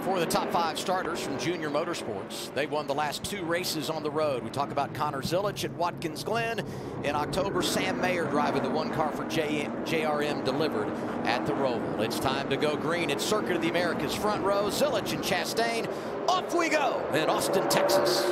For the top 5 starters from Junior Motorsports, they've won the last 2 races on the road. We talk about Connor Zilisch at Watkins Glen. In October, Sam Mayer driving the 1 car for JRM delivered at the Roval. It's time to go green at Circuit of the Americas. Front row, Zilisch and Chastain. Off we go in Austin, Texas.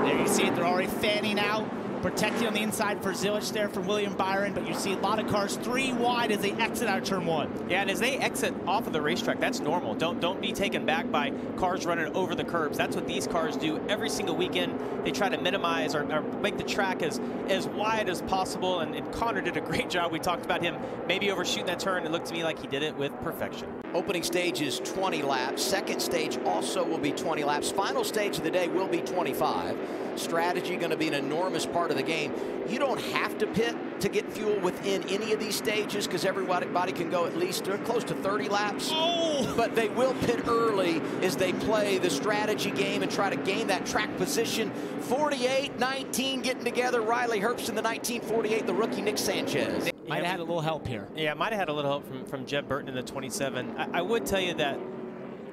There you see it, they're already fanning out. Protecting on the inside for Zilisch there from William Byron, but you see a lot of cars 3 wide as they exit out of turn 1. Yeah, and as they exit off of the racetrack, that's normal. Don't be taken back by cars running over the curbs. That's what these cars do every single weekend. They try to minimize or make the track as wide as possible, and Connor did a great job. We talked about him maybe overshooting that turn. It looked to me like he did it with perfection. Opening stage is 20 laps. Second stage also will be 20 laps. Final stage of the day will be 25. Strategy going to be an enormous part of the game. You don't have to pit to get fuel within any of these stages because everybody can go at least close to 30 laps. Oh! But they will pit early as they play the strategy game and try to gain that track position. 48-19 getting together. Riley Herbst in the 1948, the rookie Nick Sanchez. Might have had a little help here. Yeah, might have had a little help from Jeb Burton in the 27. I would tell you that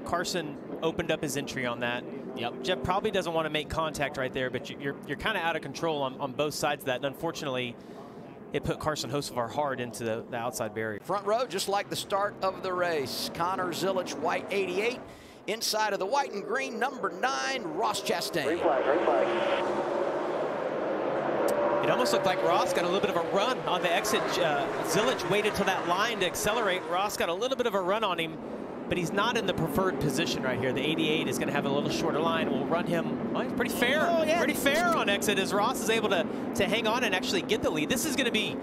Carson opened up his entry on that. Yep. Jeb probably doesn't want to make contact right there, but you're kind of out of control on both sides of that. And unfortunately, it put Carson Hocevar hard into the outside barrier. Front row, just like the start of the race. Connor Zilisch, white 88. Inside of the white and green, number 9, Ross Chastain. Green flag, green flag. It almost looked like Ross got a little bit of a run on the exit. Zilisch waited till that line to accelerate. Ross got a little bit of a run on him, but he's not in the preferred position right here. The 88 is going to have a little shorter line. We'll run him. Well, he's pretty fair. Oh, yeah. Pretty fair on exit as Ross is able to hang on and actually get the lead. This is going to be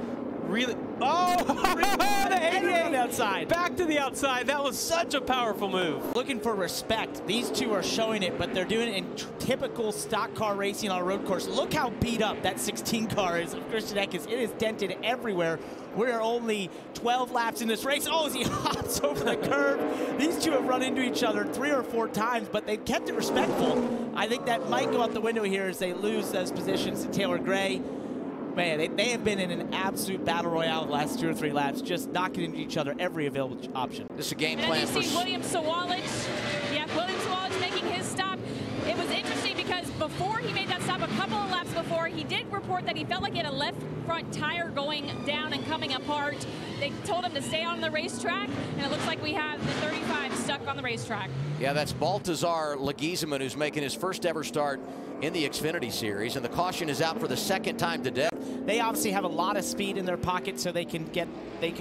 really. Oh, the 88 outside. Back to the outside. That was such a powerful move. Looking for respect. These two are showing it, but they're doing it in typical stock car racing on a road course. Look how beat up that 16 car is of Christian Eckes. It is dented everywhere. We're only 12 laps in this race. Oh, as he hops over the curb. These two have run into each other 3 or 4 times, but they've kept it respectful. I think that might go out the window here as they lose those positions to Taylor Gray. Man, they have been in an absolute battle royale the last 2 or 3 laps, just knocking into each other every available option. This is a game and plan then for... you see William Sawalich. Yeah, William Sawalich making his stop. It was interesting because before he made that stop, a couple of laps before, he did report that he felt like he had a left front tire going down and coming apart. They told him to stay on the racetrack, and it looks like we have the 35 stuck on the racetrack. Yeah, that's Baltazar Leguizamon, who's making his first ever start in the Xfinity Series, and the caution is out for the 2nd time today. They obviously have a lot of speed in their pocket, so they can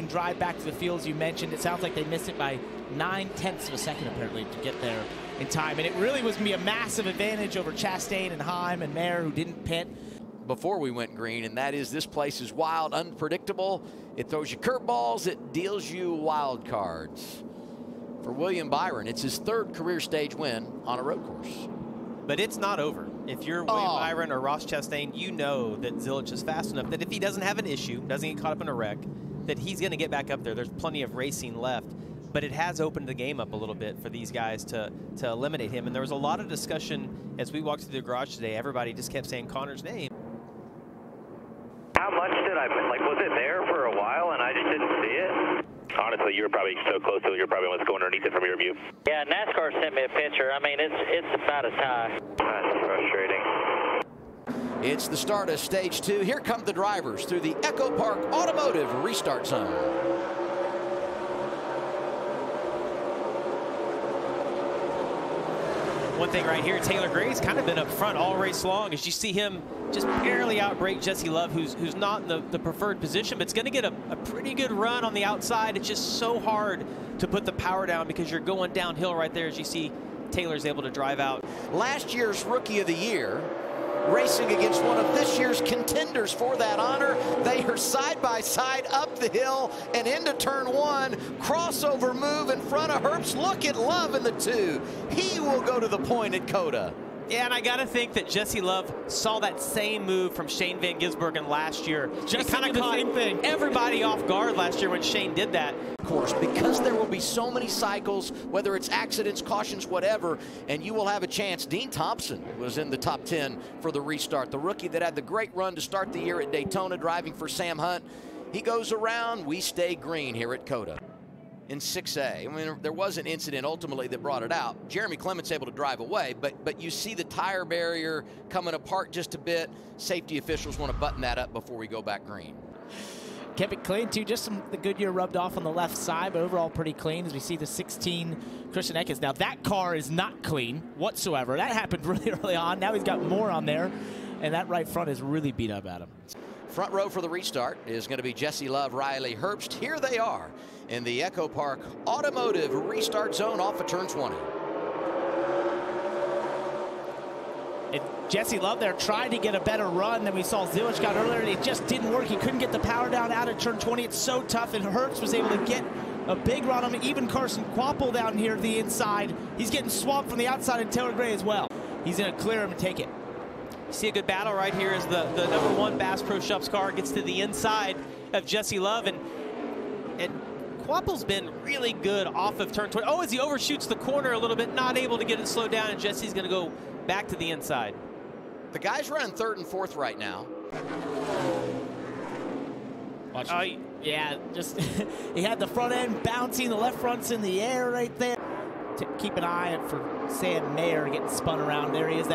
drive back to the field, as you mentioned. It sounds like they missed it by 9/10 of a second, apparently, to get there in time. And it really was going to be a massive advantage over Chastain and Heim and Mayer, who didn't pit before we went green, and that is this place is wild, unpredictable. It throws you curveballs, it deals you wild cards. For William Byron, it's his 3rd career stage win on a road course. But it's not over. If you're William Byron or Ross Chastain, you know that Zilisch is fast enough that if he doesn't have an issue, doesn't get caught up in a wreck, that he's going to get back up there. There's plenty of racing left. But it has opened the game up a little bit for these guys to eliminate him. And there was a lot of discussion as we walked through the garage today. Everybody just kept saying Connor's name. How much did I, like, was it there for a while and I just didn't see it? Honestly, you were probably so close to it, you're probably going underneath it from your view. Yeah, NASCAR sent me a picture. I mean, it's about as high. That's frustrating. It's the start of stage 2. Here come the drivers through the Echo Park Automotive Restart Zone. One thing right here, Taylor Gray's kind of been up front all race long. As you see him just barely outbrake Jesse Love, who's not in the preferred position, but it's going to get a pretty good run on the outside. It's just so hard to put the power down because you're going downhill right there as you see Taylor's able to drive out. Last year's Rookie of the Year, racing against one of this year's contenders for that honor. They are side by side up the hill and into turn 1. Crossover move in front of Herbst. Look at Love in the 2. He will go to the point at Coda. Yeah, and I got to think that Jesse Love saw that same move from Shane Van Gisbergen last year. Just kind of caught everybody off guard last year when Shane did that. Of course, because there will be so many cycles, whether it's accidents, cautions, whatever, and you will have a chance. Dean Thompson was in the top 10 for the restart. The rookie that had the great run to start the year at Daytona, driving for Sam Hunt. He goes around, we stay green here at COTA. In 6A, I mean, there was an incident ultimately that brought it out. Jeremy Clement's able to drive away, but you see the tire barrier coming apart just a bit. Safety officials want to button that up before we go back green. Kept it clean too, just the Goodyear rubbed off on the left side, but overall pretty clean as we see the 16 Christian Eckes. Now that car is not clean whatsoever. That happened really early on. Now he's got more on there, and that right front is really beat up at him. Front row for the restart is going to be Jesse Love, Riley Herbst. Here they are in the Echo Park Automotive restart zone off of turn 20. And Jesse Love there tried to get a better run than we saw Zilich got earlier. It just didn't work. He couldn't get the power down out of turn 20. It's so tough, and Herbst was able to get a big run on him. Even Carson Quapple down here at the inside. He's getting swamped from the outside, and Taylor Gray as well. He's going to clear him and take it. You see a good battle right here as the #1 Bass Pro Shops car gets to the inside of Jesse Love, and Quapple's been really good off of turn 20. Oh, as he overshoots the corner a little bit, not able to get it slowed down, and Jesse's going to go back to the inside. The guys running 3rd and 4th right now. Watch. Yeah, just he had the front end bouncing, the left front's in the air right there. Keep an eye out for Sam Mayer getting spun around. There he is.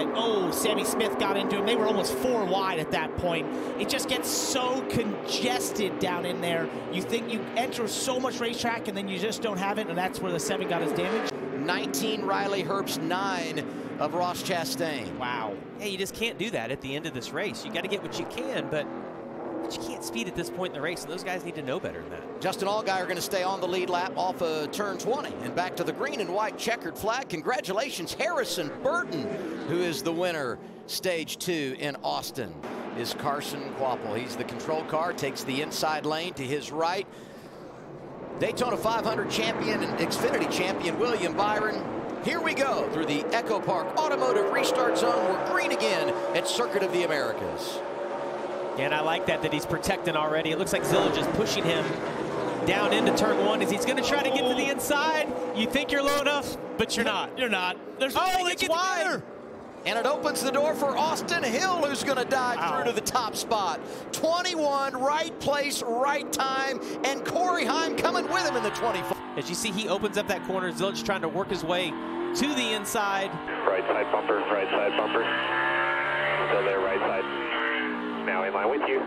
Sammy Smith got into him. They were almost 4 wide at that point. It just gets so congested down in there. You think you enter so much racetrack and then you just don't have it, and that's where the 7 got his damage. 19 Riley Herbst, 9 of Ross Chastain. Wow. Hey, you just can't do that at the end of this race. You got to get what you can, but you can't speed at this point in the race, and those guys need to know better than that. Justin Allgaier going to stay on the lead lap off of turn 20 and back to the green and white checkered flag. Congratulations, Harrison Burton, who is the winner. Stage 2 in Austin is Carson Quapple. He's the control car, takes the inside lane to his right. Daytona 500 champion and Xfinity champion William Byron. Here we go through the Echo Park Automotive Restart Zone. We're green again at Circuit of the Americas. And I like that he's protecting already. It looks like Zilich is pushing him down into turn 1 as he's going to try to get to the inside. You think you're low enough, but you're not. You're not. There's it's wide. And it opens the door for Austin Hill, who's going to dive through to the top spot. 21, right place, right time, and Corey Heim coming with him in the 24. As you see, he opens up that corner. Zilich trying to work his way to the inside. Right side bumper, right side bumper. Still there, right side. Now in line with you.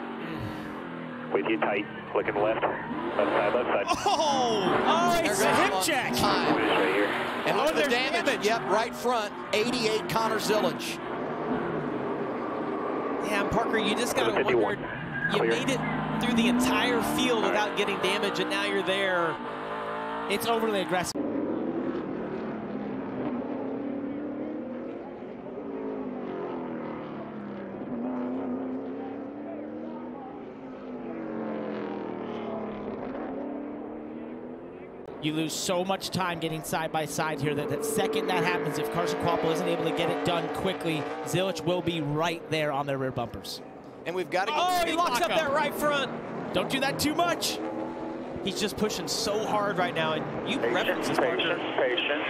With you tight, looking left. Left side, left side. Oh, it's a hip check. Right here. And look at the damage. Yep, right front, 88 Connor Zilich. Yeah, Parker, you just got to wonder, you made it through the entire field without getting damage, and now you're there. It's overly aggressive. You lose so much time getting side by side here that second that happens, if Carson Quapple isn't able to get it done quickly, Zilich will be right there on their rear bumpers. And we've got to get he locks up that right front. Don't do that too much. He's just pushing so hard right now, and you reference this, Parker. Patience.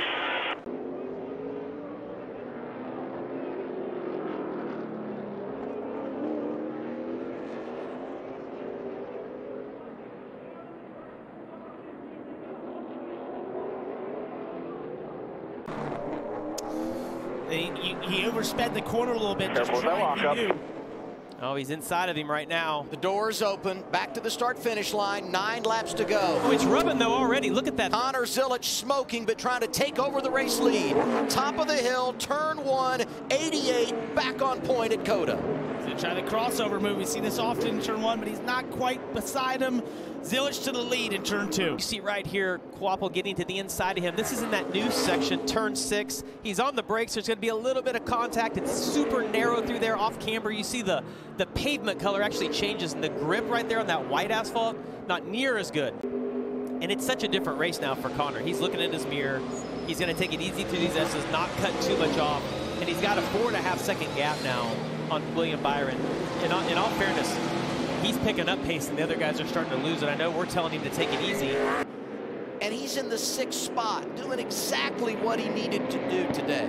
He oversped the corner a little bit. Careful with that lockup. Oh, he's inside of him right now. The door's open. Back to the start-finish line. 9 laps to go. Oh, it's rubbing, though, already. Look at that. Connor Zilich smoking, but trying to take over the race lead. Top of the hill, turn 1, 88, back on point at COTA. He's going to try the crossover move. We see this often in turn 1, but he's not quite beside him. Zilich to the lead in turn 2. You see right here, Quapple getting to the inside of him. This is in that new section, turn 6. He's on the brakes. There's going to be a little bit of contact. It's super narrow through there off camber. You see the pavement color actually changes, and the grip right there on that white asphalt, not near as good. And it's such a different race now for Connor. He's looking in his mirror. He's going to take it easy through these S's, not cut too much off. And he's got a 4.5-second gap now on William Byron. In all fairness, he's picking up pace, and the other guys are starting to lose it. I know we're telling him to take it easy. And he's in the 6th spot, doing exactly what he needed to do today.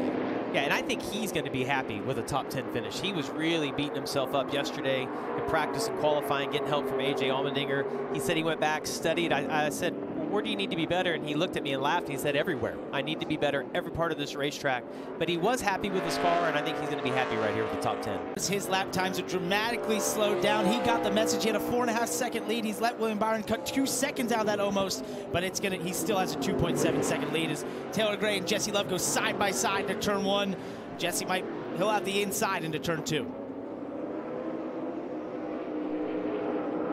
Yeah, and I think he's going to be happy with a top 10 finish. He was really beating himself up yesterday in practice and qualifying, getting help from A.J. Allmendinger. He said he went back, studied. I said, well, where do you need to be better? And he looked at me and laughed. He said, everywhere. I need to be better every part of this racetrack. But he was happy with his car, and I think he's going to be happy right here with the top 10. His lap times are dramatically slowed down. He got the message. He had a 4.5-second lead. He's let William Byron cut 2 seconds out of that almost, but he still has a 2.7-second lead as Taylor Gray and Jesse Love go side by side to turn 1. Jesse he'll have the inside into turn 2.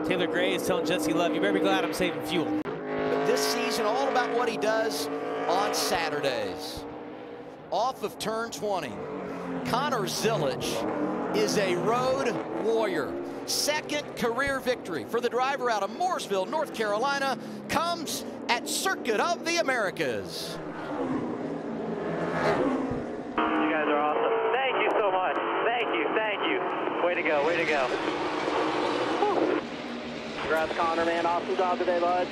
Taylor Gray is telling Jesse Love, you better be glad I'm saving fuel. But this season, all about what he does on Saturdays. Off of turn 20, Connor Zilisch is a road warrior. Second career victory for the driver out of Mooresville, North Carolina, comes at Circuit of the Americas. You guys are awesome. Thank you so much. Thank you, thank you. Way to go, way to go. Congrats, Connor, man. Awesome job today, bud.